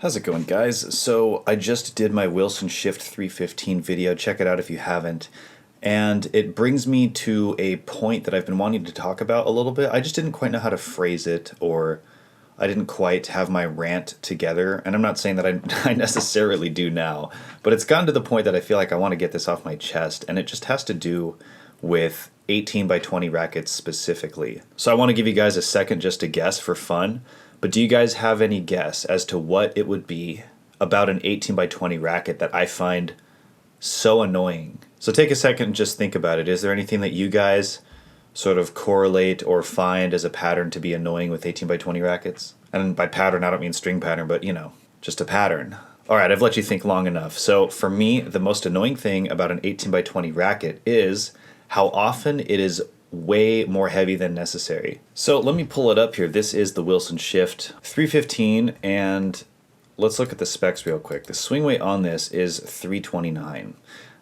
How's it going, guys? So I just did my Wilson Shift 315 video. Check it out if you haven't. And it brings me to a point that I've been wanting to talk about a little bit. I just didn't quite know how to phrase it, or I didn't quite have my rant together. And I'm not saying that I necessarily do now, but it's gotten to the point that I feel like I want to get this off my chest, and it just has to do with 18 by 20 rackets specifically. So I want to give you guys a second just to guess for fun. But do you guys have any guess as to what it would be about an 18 by 20 racket that I find so annoying? So take a second and just think about it. Is there anything that you guys sort of correlate or find as a pattern to be annoying with 18 by 20 rackets? And by pattern, I don't mean string pattern, but just a pattern. All right, I've let you think long enough. So for me, the most annoying thing about an 18 by 20 racket is how often it is way more heavy than necessary. So let me pull it up here. This is the Wilson Shift 315, and let's look at the specs real quick. The swing weight on this is 329.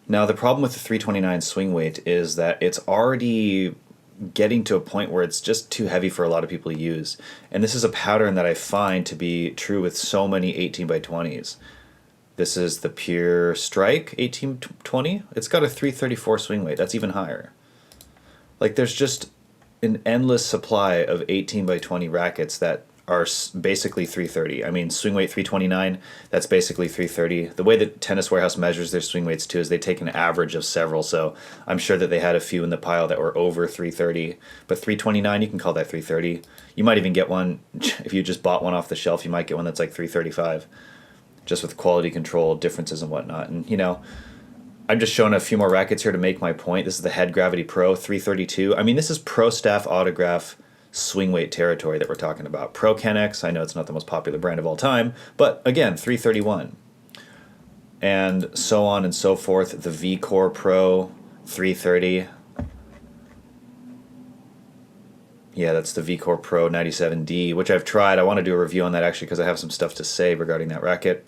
Now the problem with the 329 swing weight is that it's already getting to a point where it's just too heavy for a lot of people to use. And this is a pattern that I find to be true with so many 18 by 20s. This is the Pure Strike 1820. It's got a 334 swing weight. That's even higher. Like, there's just an endless supply of 18 by 20 rackets that are basically 330. I mean, swing weight 329, that's basically 330. The way that Tennis Warehouse measures their swing weights too is they take an average of several, so I'm sure that they had a few in the pile that were over 330. But 329, you can call that 330. You might even get one, if you just bought one off the shelf, you might get one that's like 335, just with quality control differences and whatnot. And, I'm just showing a few more rackets here to make my point. This is the Head Gravity Pro 332. I mean, this is Pro Staff Autograph swing weight territory that we're talking about. Pro Kennex, I know it's not the most popular brand of all time, but again, 331. And so on and so forth. The VCORE Pro 330. Yeah, that's the VCORE Pro 97D, which I've tried. I want to do a review on that actually because I have some stuff to say regarding that racket.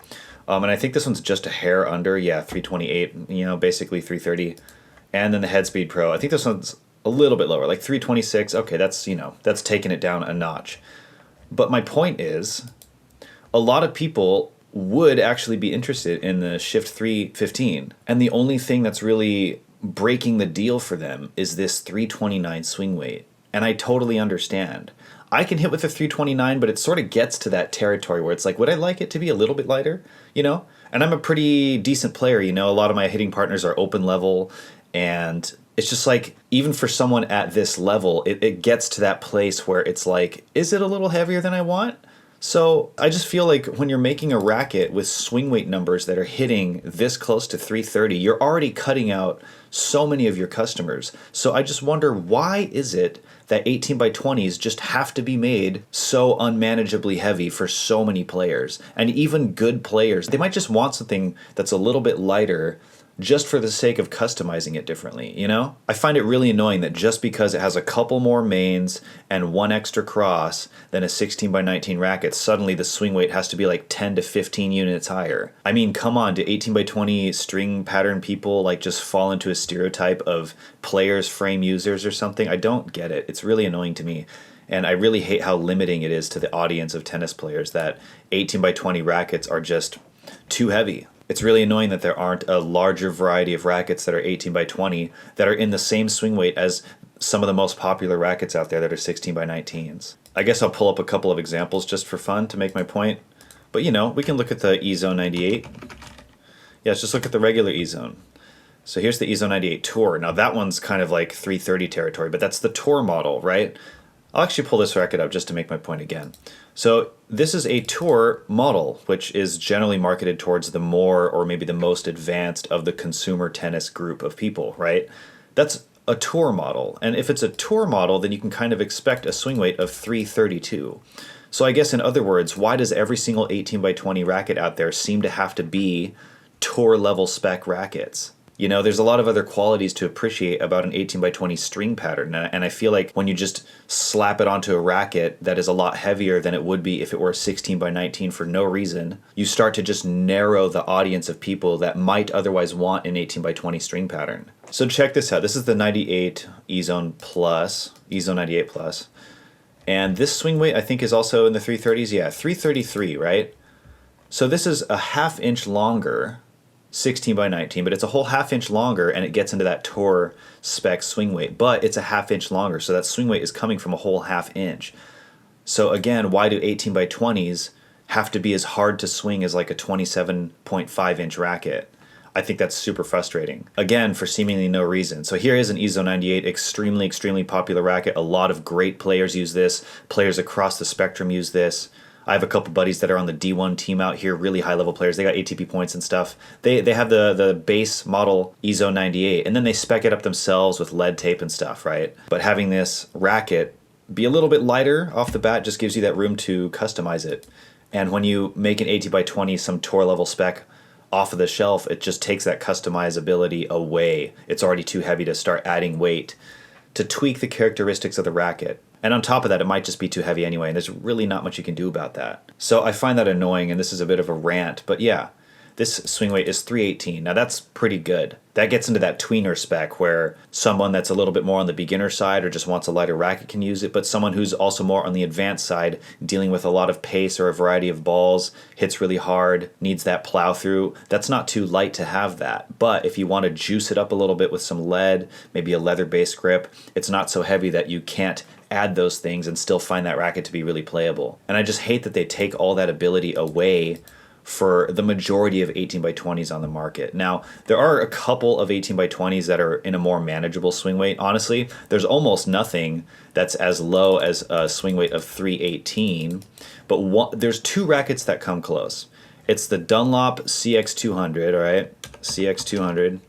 And I think this one's just a hair under, 328, basically 330. And then the Head Speed Pro, I think this one's a little bit lower, like 326. Okay, that's taking it down a notch. But my point is, a lot of people would actually be interested in the Shift 315. And the only thing that's really breaking the deal for them is this 329 swing weight. And I totally understand. I can hit with a 329, but it sort of gets to that territory where it's like, would I like it to be a little bit lighter? And I'm a pretty decent player, a lot of my hitting partners are open level, and it's just like, even for someone at this level, it gets to that place where it's like, is it a little heavier than I want? So I just feel like when you're making a racket with swing weight numbers that are hitting this close to 330, you're already cutting out so many of your customers. So I just wonder, why is it that 18 by 20s just have to be made so unmanageably heavy for so many players? And even good players, they might just want something that's a little bit lighter just for the sake of customizing it differently, I find it really annoying that just because it has a couple more mains and one extra cross than a 16 by 19 racket, suddenly the swing weight has to be like 10 to 15 units higher. I mean, come on, do 18 by 20 string pattern people like just fall into a stereotype of players, frame users or something? I don't get it. It's really annoying to me. And I really hate how limiting it is to the audience of tennis players that 18 by 20 rackets are just too heavy. It's really annoying that there aren't a larger variety of rackets that are 18 by 20 that are in the same swing weight as some of the most popular rackets out there that are 16 by 19s. I guess I'll pull up a couple of examples just for fun to make my point. But we can look at the E-Zone 98. Yeah, let's just look at the regular E-Zone. So here's the E-Zone 98 Tour. Now that one's kind of like 330 territory, but that's the Tour model, right? I'll actually pull this racket up just to make my point again. So this is a Tour model, which is generally marketed towards the more or maybe the most advanced of the consumer tennis group of people, right? That's a Tour model. And if it's a Tour model, then you can kind of expect a swing weight of 332. So I guess in other words, why does every single 18 by 20 racket out there seem to have to be Tour level spec rackets? There's a lot of other qualities to appreciate about an 18 by 20 string pattern, and I feel like when you just slap it onto a racket that is a lot heavier than it would be if it were a 16 by 19 for no reason, you start to just narrow the audience of people that might otherwise want an 18 by 20 string pattern. So check this out. This is the 98 E-Zone Plus, E-Zone 98 Plus, and this swing weight I think is also in the 330s. Yeah, 333, right? So this is a ½ inch longer, 16 by 19, but it's a whole ½ inch longer, and it gets into that tour spec swing weight, but it's a ½ inch longer, so that swing weight is coming from a whole ½ inch. So again, why do 18 by 20s have to be as hard to swing as like a 27.5 inch racket? I think that's super frustrating. Again, for seemingly no reason. So here is an EZO 98, extremely popular racket. A lot of great players use this. Players across the spectrum use this. I have a couple buddies that are on the D1 team out here, really high level players. They got ATP points and stuff. They have the base model EZO 98, and then they spec it up themselves with lead tape and stuff, right? But having this racket be a little bit lighter off the bat just gives you that room to customize it. And when you make an 18 by 20 some tour level spec off of the shelf, it just takes that customizability away. It's already too heavy to start adding weight to tweak the characteristics of the racket. And on top of that, it might just be too heavy anyway, and there's really not much you can do about that. So I find that annoying, and this is a bit of a rant, but yeah, this swing weight is 318. Now that's pretty good. That gets into that tweener spec where someone that's a little bit more on the beginner side or just wants a lighter racket can use it, but someone who's also more on the advanced side, dealing with a lot of pace or a variety of balls, hits really hard, needs that plow through, that's not too light to have that. But if you want to juice it up a little bit with some lead, maybe a leather-based grip, it's not so heavy that you can't add those things and still find that racket to be really playable. And I just hate that they take all that ability away for the majority of 18 by 20s on the market. Now, there are a couple of 18 by 20s that are in a more manageable swing weight. Honestly, there's almost nothing that's as low as a swing weight of 318, but there's two rackets that come close. It's the Dunlop CX200, all right? CX200.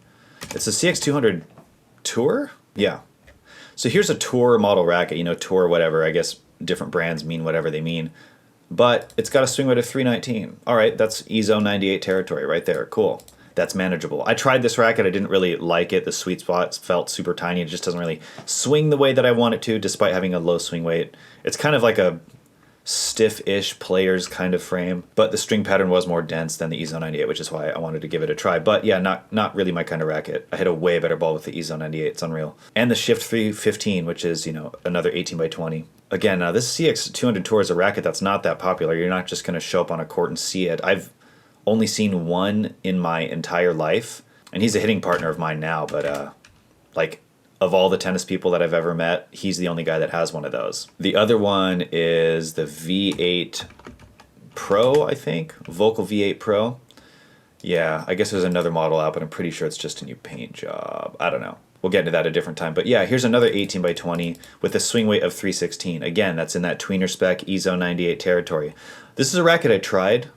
It's a CX200 Tour? Yeah. So here's a Tour model racket, Tour whatever. I guess different brands mean whatever they mean. But it's got a swing weight of 319. All right, that's EZO 98 territory right there. Cool. That's manageable. I tried this racket. I didn't really like it. The sweet spot felt super tiny. It just doesn't really swing the way that I want it to, despite having a low swing weight. It's kind of like a stiff-ish player's kind of frame, but the string pattern was more dense than the EZO 98, which is why I wanted to give it a try. But yeah, not really my kind of racket. I hit a way better ball with the EZO 98. It's unreal. And the Shift 315, which is, another 18 by 20. Again, this CX200 Tour is a racket that's not that popular. You're not just going to show up on a court and see it. I've only seen one in my entire life, and he's a hitting partner of mine now, but of all the tennis people that I've ever met, he's the only guy that has one of those. The other one is the V8 Pro, I think. Vocal V8 Pro. Yeah, I guess there's another model out, but I'm pretty sure it's just a new paint job. I don't know. We'll get into that at a different time. But yeah, here's another 18 by 20 with a swing weight of 316. Again, that's in that tweener spec EZO 98 territory. This is a racket I tried.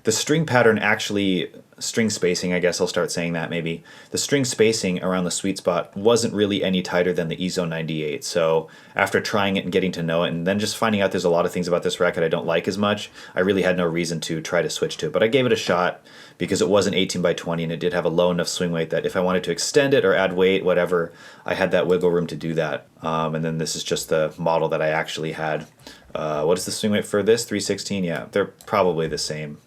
The string pattern actually, string spacing, I guess I'll start saying that maybe. The string spacing around the sweet spot wasn't really any tighter than the EZO 98. So after trying it and getting to know it and then just finding out there's a lot of things about this racket I don't like as much, I really had no reason to try to switch to it. But I gave it a shot because it was an 18 by 20 and it did have a low enough swing weight that if I wanted to extend it or add weight, whatever, I had that wiggle room to do that. And then this is just the model that I actually had. What is the swing weight for this? 316? Yeah, they're probably the same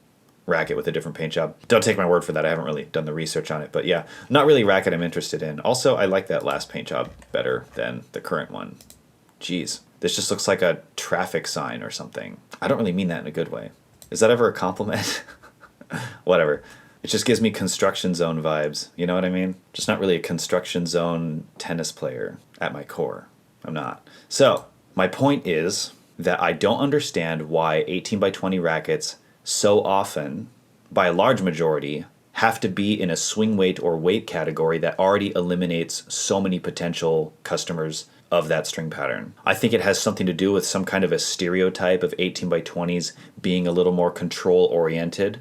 racket with a different paint job. Don't take my word for that. I haven't really done the research on it. But yeah, not really a racket I'm interested in. Also, I like that last paint job better than the current one. Jeez. This just looks like a traffic sign or something. I don't really mean that in a good way. Is that ever a compliment? Whatever. It just gives me construction zone vibes. You know what I mean? Just not really a construction zone tennis player at my core. I'm not. So, my point is that I don't understand why 18 by 20 rackets so often, by a large majority, have to be in a swing weight or weight category that already eliminates so many potential customers of that string pattern. I think it has something to do with some kind of a stereotype of 18 by 20s being a little more control oriented,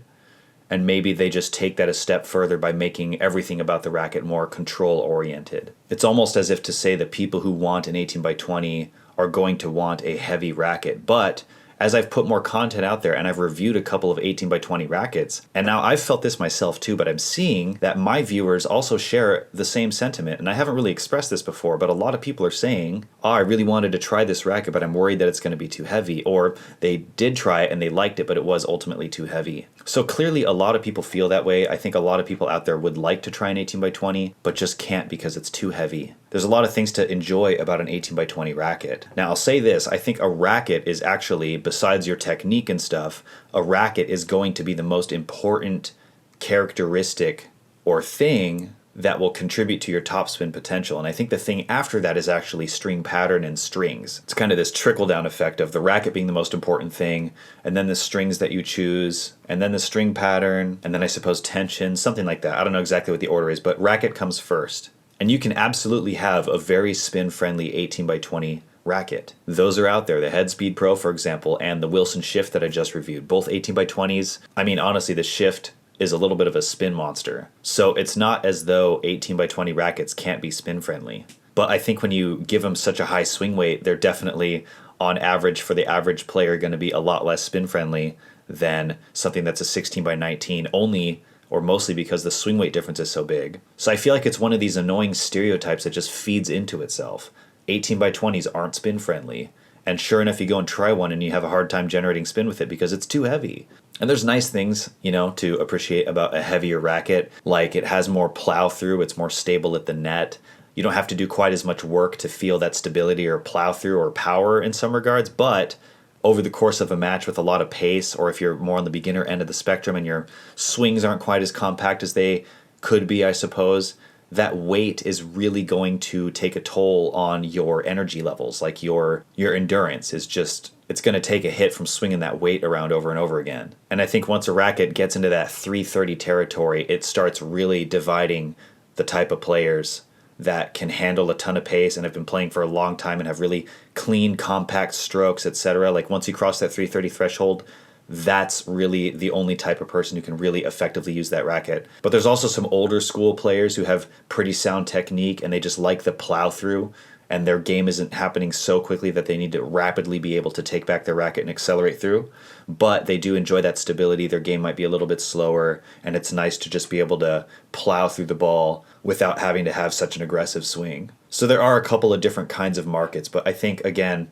and maybe they just take that a step further by making everything about the racket more control oriented. It's almost as if to say that people who want an 18 by 20 are going to want a heavy racket, but as I've put more content out there and I've reviewed a couple of 18 by 20 rackets, and now I've felt this myself too, but I'm seeing that my viewers also share the same sentiment, and I haven't really expressed this before, but a lot of people are saying, oh, I really wanted to try this racket, but I'm worried that it's going to be too heavy, or they did try it and they liked it, but it was ultimately too heavy. So clearly a lot of people feel that way. I think a lot of people out there would like to try an 18 by 20, but just can't because it's too heavy. there's a lot of things to enjoy about an 18 by 20 racket. Now I'll say this, I think a racket is actually, besides your technique and stuff, a racket is going to be the most important characteristic or thing that will contribute to your topspin potential. And I think the thing after that is actually string pattern and strings. It's kind of this trickle-down effect of the racket being the most important thing, and then the strings that you choose, and then the string pattern, and then I suppose tension, something like that. I don't know exactly what the order is, but racket comes first. And you can absolutely have a very spin-friendly 18 by 20 racket. Those are out there. The Headspeed Pro, for example, and the Wilson Shift that I just reviewed. Both 18 by 20s. I mean, honestly, the Shift is a little bit of a spin monster. So it's not as though 18 by 20 rackets can't be spin friendly. But I think when you give them such a high swing weight, they're definitely, on average, for the average player, going to be a lot less spin friendly than something that's a 16 by 19, only or mostly because the swing weight difference is so big. So I feel like it's one of these annoying stereotypes that just feeds into itself. 18 by 20s aren't spin friendly. And sure enough, you go and try one and you have a hard time generating spin with it because it's too heavy. And there's nice things, you know, to appreciate about a heavier racket. Like it has more plow through, it's more stable at the net. You don't have to do quite as much work to feel that stability or plow through or power in some regards. But over the course of a match with a lot of pace, or if you're more on the beginner end of the spectrum and your swings aren't quite as compact as they could be, I suppose, that weight is really going to take a toll on your energy levels. Like your endurance is just, it's going to take a hit from swinging that weight around over and over again. And I think once a racket gets into that 330 territory, it starts really dividing the type of players that can handle a ton of pace and have been playing for a long time and have really clean, compact strokes, etc. Like once you cross that 330 threshold, that's really the only type of person who can really effectively use that racket. But there's also some older school players who have pretty sound technique and they just like the plow through, and their game isn't happening so quickly that they need to rapidly be able to take back their racket and accelerate through. But they do enjoy that stability. Their game might be a little bit slower, and it's nice to just be able to plow through the ball without having to have such an aggressive swing. So there are a couple of different kinds of markets, but I think, again,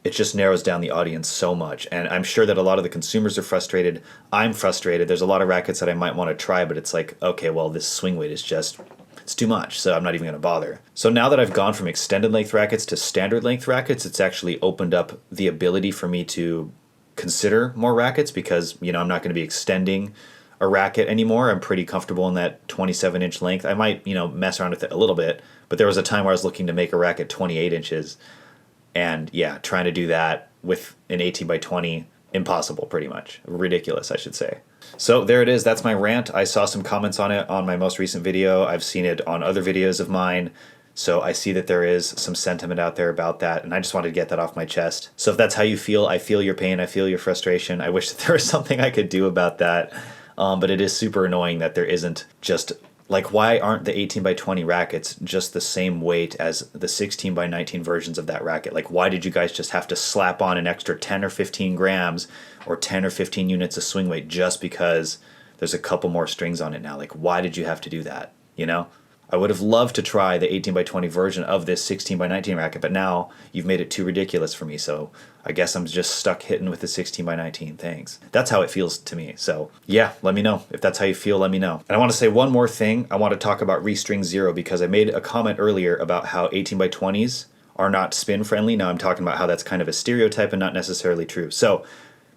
it just narrows down the audience so much. And I'm sure that a lot of the consumers are frustrated. I'm frustrated. There's a lot of rackets that I might want to try, but it's like, okay, well, this swing weight is just, it's too much, so I'm not even going to bother. So now that I've gone from extended length rackets to standard length rackets, it's actually opened up the ability for me to consider more rackets because, you know, I'm not going to be extending a racket anymore. I'm pretty comfortable in that 27-inch length. I might, you know, mess around with it a little bit, but there was a time where I was looking to make a racket 28 inches. And yeah, trying to do that with an 18 by 20, impossible pretty much. Ridiculous, I should say. So there it is. That's my rant. I saw some comments on it on my most recent video. I've seen it on other videos of mine. So I see that there is some sentiment out there about that, and I just wanted to get that off my chest. So if that's how you feel, I feel your pain, I feel your frustration. I wish that there was something I could do about that. But it is super annoying that there isn't just, like, why aren't the 18 by 20 rackets just the same weight as the 16 by 19 versions of that racket? Like, why did you guys just have to slap on an extra 10 or 15 grams or 10 or 15 units of swing weight just because there's a couple more strings on it now? Like, why did you have to do that? You know? I would have loved to try the 18 by 20 version of this 16 by 19 racket, but now you've made it too ridiculous for me, so I guess I'm just stuck hitting with the 16 by 19. Thanks. That's how it feels to me. So yeah, let me know. If that's how you feel, let me know. And I want to say one more thing. I want to talk about Restring Zero because I made a comment earlier about how 18 by 20s are not spin friendly. Now I'm talking about how that's kind of a stereotype and not necessarily true. So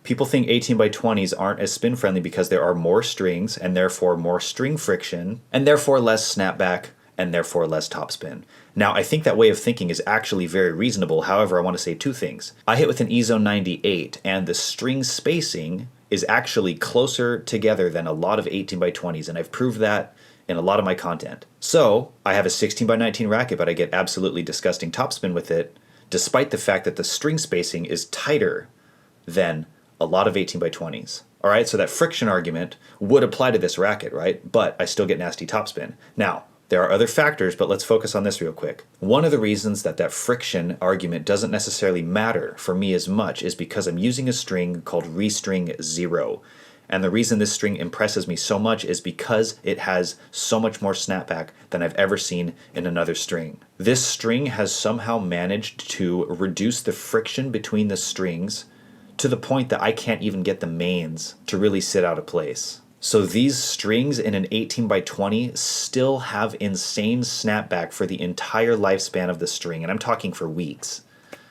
people think 18 by 20s aren't as spin friendly because there are more strings and therefore more string friction and therefore less snapback and therefore less topspin. Now, I think that way of thinking is actually very reasonable. However, I want to say two things. I hit with an EZone 98 and the string spacing is actually closer together than a lot of 18 by 20s, and I've proved that in a lot of my content. So I have a 16 by 19 racket, but I get absolutely disgusting topspin with it, despite the fact that the string spacing is tighter than a lot of 18 by 20s. All right, so that friction argument would apply to this racket, right? But I still get nasty topspin. Now, there are other factors, but let's focus on this real quick. One of the reasons that that friction argument doesn't necessarily matter for me as much is because I'm using a string called Restring Zero. And the reason this string impresses me so much is because it has so much more snapback than I've ever seen in another string. This string has somehow managed to reduce the friction between the strings to the point that I can't even get the mains to really sit out of place. So these strings in an 18 by 20 still have insane snapback for the entire lifespan of the string, and I'm talking for weeks.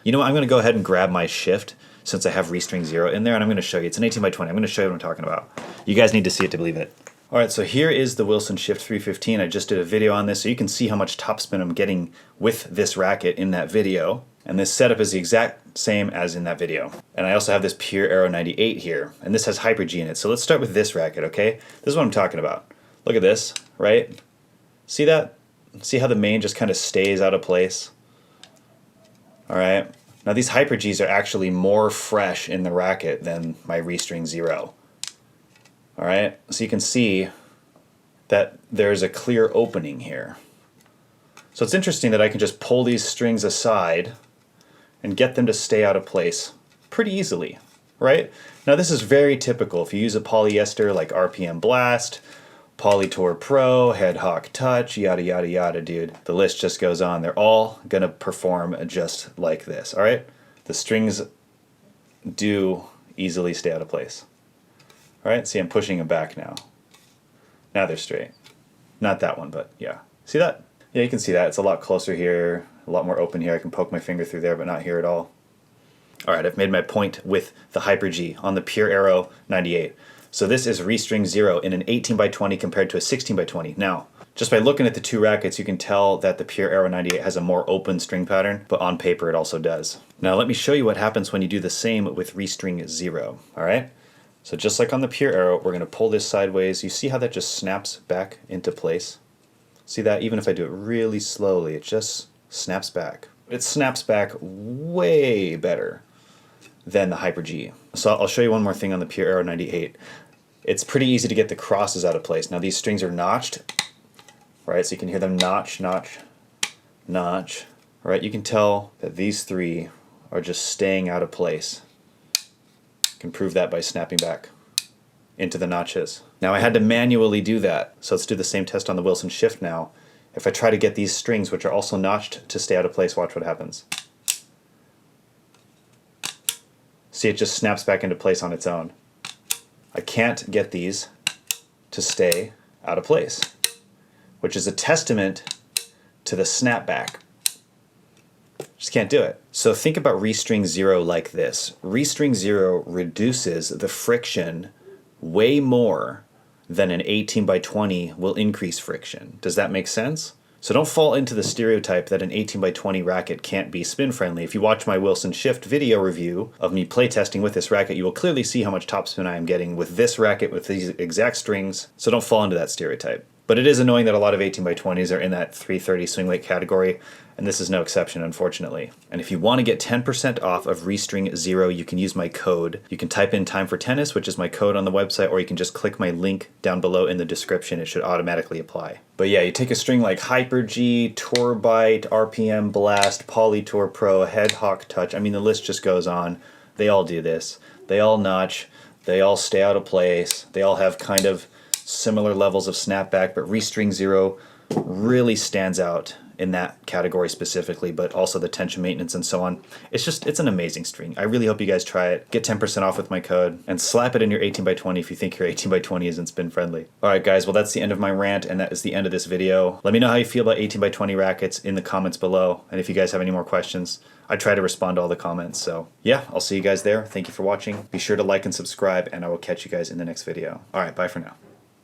You know what, I'm going to go ahead and grab my shift since I have restring 0 in there, and I'm going to show you. It's an 18 by 20. I'm going to show you what I'm talking about. You guys need to see it to believe it. Alright, so here is the Wilson Shift 315. I just did a video on this so you can see how much topspin I'm getting with this racket in that video. And this setup is the exact same as in that video. And I also have this pure Aero 98 here, and this has Hyper G in it. So let's start with this racket, okay? This is what I'm talking about. Look at this, right? See that? See how the main just kind of stays out of place? Alright, now these Hyper Gs are actually more fresh in the racket than my Restring 0. Alright, so you can see that there's a clear opening here. So it's interesting that I can just pull these strings aside and get them to stay out of place pretty easily, right? Now this is very typical. If you use a polyester like RPM Blast, Polytour Pro, Head Hawk Touch, yada yada yada, dude. The list just goes on. They're all gonna perform just like this, alright? The strings do easily stay out of place. Alright, see I'm pushing them back now. Now they're straight. Not that one, but yeah. See that? Yeah, you can see that. It's a lot closer here, a lot more open here. I can poke my finger through there, but not here at all. Alright, I've made my point with the Hyper G on the Pure Aero 98. So this is Restring 0 in an 18 by 20 compared to a 16 by 20. Now, just by looking at the two rackets, you can tell that the Pure Aero 98 has a more open string pattern, but on paper it also does. Now let me show you what happens when you do the same with Restring 0, alright? So just like on the Pure Aero, we're going to pull this sideways. You see how that just snaps back into place? See that? Even if I do it really slowly, it just snaps back. It snaps back way better than the Hyper G. So I'll show you one more thing on the Pure Aero 98. It's pretty easy to get the crosses out of place. Now these strings are notched, right? So you can hear them notch, notch, notch. Right? You can tell that these three are just staying out of place. Can prove that by snapping back into the notches. Now I had to manually do that, so let's do the same test on the Wilson Shift now. If I try to get these strings, which are also notched, to stay out of place, watch what happens. See, it just snaps back into place on its own. I can't get these to stay out of place, which is a testament to the snapback. Just can't do it. So think about Restring 0 like this. Restring 0 reduces the friction way more than an 18 by 20 will increase friction. Does that make sense? So don't fall into the stereotype that an 18 by 20 racket can't be spin friendly. If you watch my Wilson Shift video review of me playtesting with this racket, you will clearly see how much topspin I am getting with this racket with these exact strings. So don't fall into that stereotype. But it is annoying that a lot of 18 by 20s are in that 330 swing weight category, and this is no exception, unfortunately. And if you want to get 10% off of Restring 0, you can use my code. You can type in Time for Tennis, which is my code on the website, or you can just click my link down below in the description. It should automatically apply. But yeah, you take a string like Hyper G, Tour Bite, RPM Blast, Polytour Pro, Head Hawk Touch. I mean, the list just goes on. They all do this. They all notch. They all stay out of place. They all have kind of similar levels of snapback, but Restring 0 really stands out in that category specifically, but also the tension maintenance and so on. It's an amazing string. I really hope you guys try it. Get 10% off with my code and slap it in your 18 by 20 if you think your 18 by 20 isn't spin friendly. Alright guys, well that's the end of my rant and that is the end of this video. Let me know how you feel about 18 by 20 rackets in the comments below, and if you guys have any more questions, I try to respond to all the comments. So yeah, I'll see you guys there. Thank you for watching. Be sure to like and subscribe, and I will catch you guys in the next video. Alright, bye for now.